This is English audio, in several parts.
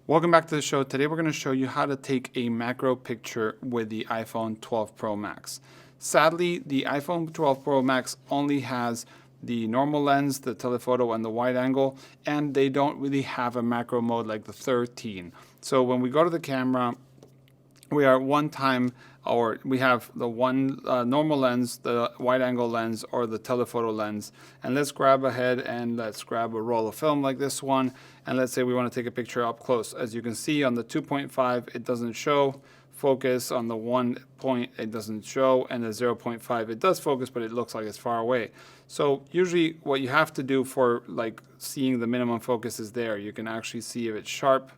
Welcome back to the show. Today we're going to show you how to take a macro picture with the iPhone 12 Pro Max. Sadly, the iPhone 12 Pro Max only has the normal lens, the telephoto, and the wide angle, and they don't really have a macro mode like the 13. So when we go to the camera, we are we have the one normal lens, the wide angle lens, or the telephoto lens. And let's grab ahead and let's grab a roll of film like this one. And let's say we want to take a picture up close. As you can see on the 2.5, it doesn't show focus. On the 1 point, it doesn't show. And the 0.5, it does focus, but it looks like it's far away. So usually what you have to do for like seeing the minimum focus is there. You can actually see if it's sharp.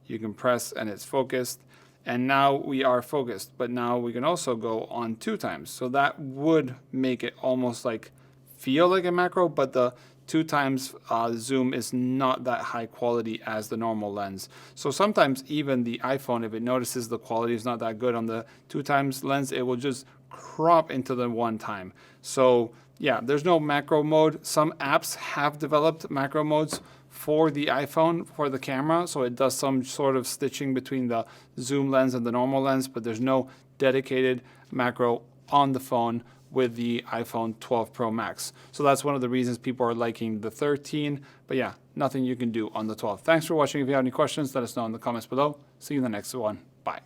You can press and it's focused. And now we are focused, but now we can also go on 2 times. So that would make it almost like feel like a macro, but the 2 times zoom is not that high quality as the normal lens. So sometimes even the iPhone, if it notices the quality is not that good on the 2 times lens, it will just crop into the 1 time. So yeah, there's no macro mode. Some apps have developed macro modes for the iPhone, for the camera, so it does some sort of stitching between the zoom lens and the normal lens, but there's no dedicated macro on the phone with the iPhone 12 Pro Max. So that's one of the reasons people are liking the 13, but yeah, nothing you can do on the 12. Thanks for watching. If you have any questions, let us know in the comments below. See you in the next one. Bye.